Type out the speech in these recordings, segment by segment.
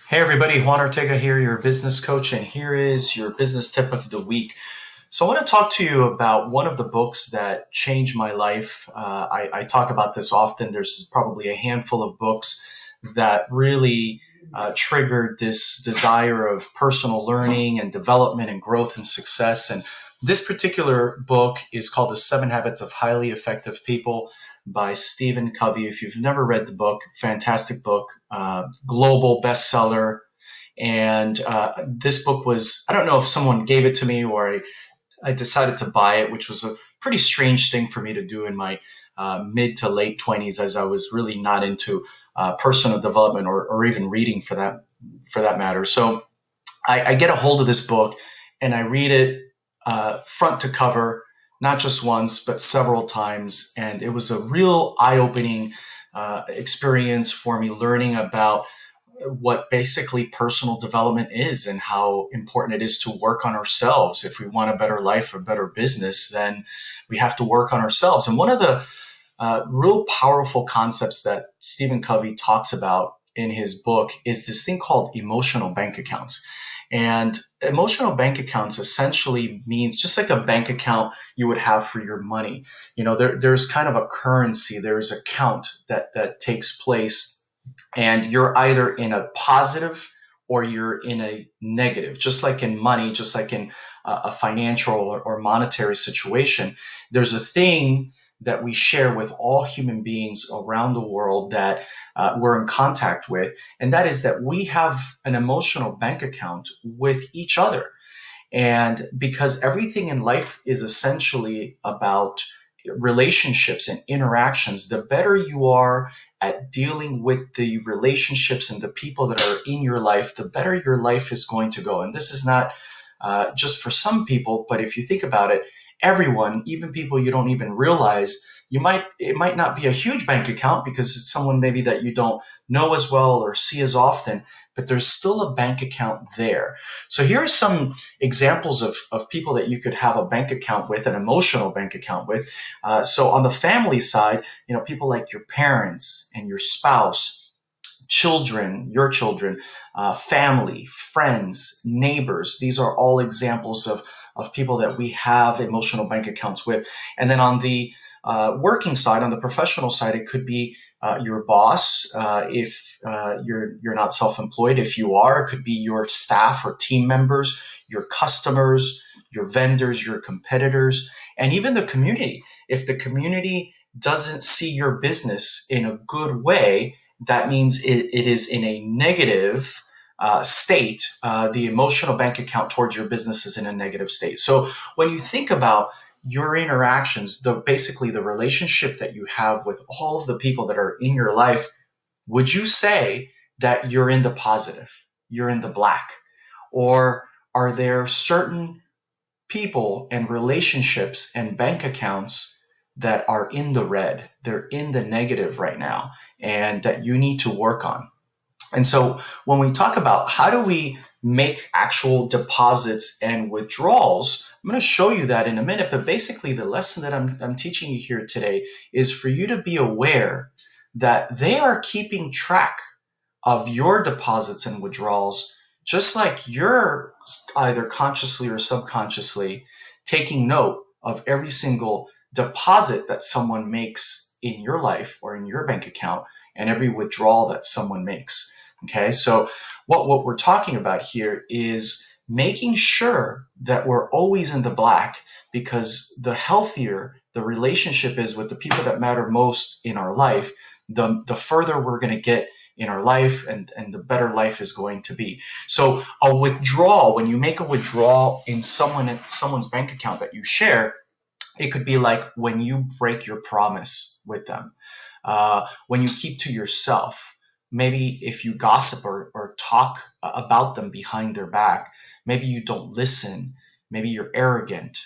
Hey everybody, Juan Ortega here, your business coach, and here is your business tip of the week. So I want to talk to you about one of the books that changed my life. I talk about this often. There's probably a handful of books that really triggered this desire of personal learning and development and growth and success. And this particular book is called The Seven Habits of Highly Effective People by Stephen Covey. If you've never read the book, fantastic book, global bestseller. And this book was, I don't know if someone gave it to me or I decided to buy it, which was a pretty strange thing for me to do in my mid to late 20s, as I was really not into personal development or even reading for that matter. So I get a hold of this book and I read it front to cover, not just once, but several times. And it was a real eye opening experience for me learning about what basically personal development is and how important it is to work on ourselves. If we want a better life, a better business, then we have to work on ourselves. And one of the real powerful concepts that Stephen Covey talks about in his book is this thing called emotional bank accounts. And emotional bank accounts essentially means just like a bank account you would have for your money. There's kind of a currency, there's a count that takes place, and you're either in a positive or you're in a negative. Just like in money, just like in a financial or monetary situation, there's a thing that we share with all human beings around the world that we're in contact with, and that is that we have an emotional bank account with each other. And because everything in life is essentially about relationships and interactions, the better you are at dealing with the relationships and the people that are in your life, the better your life is going to go. And this is not just for some people, but if you think about it, everyone, even people you don't even realize, it might not be a huge bank account because it's someone maybe that you don't know as well or see as often, but there's still a bank account there. So here are some examples of people that you could have a bank account with, an emotional bank account with. So on the family side, people like your parents and your spouse, children, your children, family, friends, neighbors. These are all examples of people that we have emotional bank accounts with. And then on the working side, on the professional side, it could be your boss, if you're not self-employed. If you are, it could be your staff or team members, your customers, your vendors, your competitors, and even the community. If the community doesn't see your business in a good way, that means it is in a negative state. The emotional bank account towards your business is in a negative state. So when you think about your interactions, basically the relationship that you have with all of the people that are in your life, would you say that you're in the positive, you're in the black? Or are there certain people and relationships and bank accounts that are in the red? They're in the negative right now and that you need to work on. And so when we talk about how do we make actual deposits and withdrawals, I'm going to show you that in a minute. But basically, the lesson that I'm teaching you here today is for you to be aware that they are keeping track of your deposits and withdrawals, just like you're either consciously or subconsciously taking note of every single deposit that someone makes in your life or in your bank account and every withdrawal that someone makes. Okay, so what we're talking about here is making sure that we're always in the black, because the healthier the relationship is with the people that matter most in our life, the further we're going to get in our life, and the better life is going to be. So a withdrawal, when you make a withdrawal in someone's bank account that you share, it could be like when you break your promise with them, when you keep to yourself. Maybe if you gossip or talk about them behind their back, maybe you don't listen, maybe you're arrogant,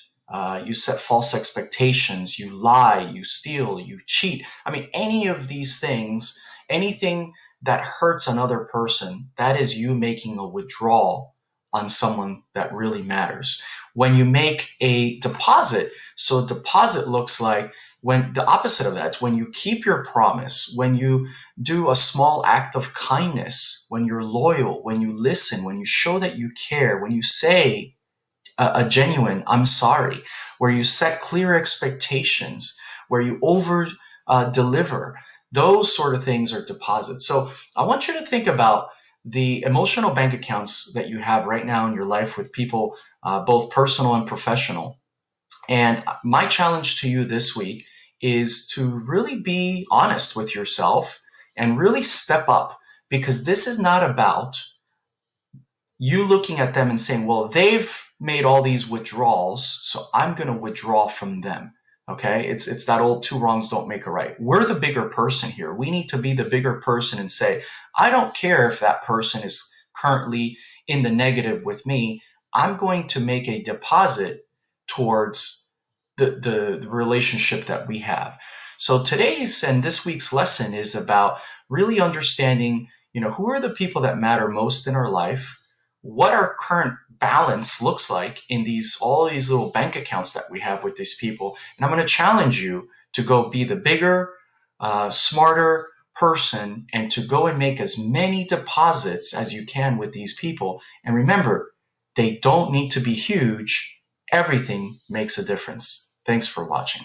you set false expectations, you lie, you steal, you cheat. I mean, any of these things, anything that hurts another person, that is you making a withdrawal on someone that really matters. When you make a deposit, so a deposit looks like When the opposite of that, it's when you keep your promise, when you do a small act of kindness, when you're loyal, when you listen, when you show that you care, when you say a genuine "I'm sorry," where you set clear expectations, where you over deliver. Those sort of things are deposits. So I want you to think about the emotional bank accounts that you have right now in your life with people, both personal and professional. And my challenge to you this week is to really be honest with yourself and really step up, because this is not about you looking at them and saying, well, they've made all these withdrawals, so I'm going to withdraw from them. Okay, it's that old two wrongs don't make a right. We're the bigger person here. We need to be the bigger person and say, I don't care if that person is currently in the negative with me. I'm going to make a deposit towards the relationship that we have. So today's and this week's lesson is about really understanding, who are the people that matter most in our life, what our current balance looks like in all these little bank accounts that we have with these people. And I'm going to challenge you to go be the bigger, smarter person and to go and make as many deposits as you can with these people. And remember, they don't need to be huge. Everything makes a difference. Thanks for watching.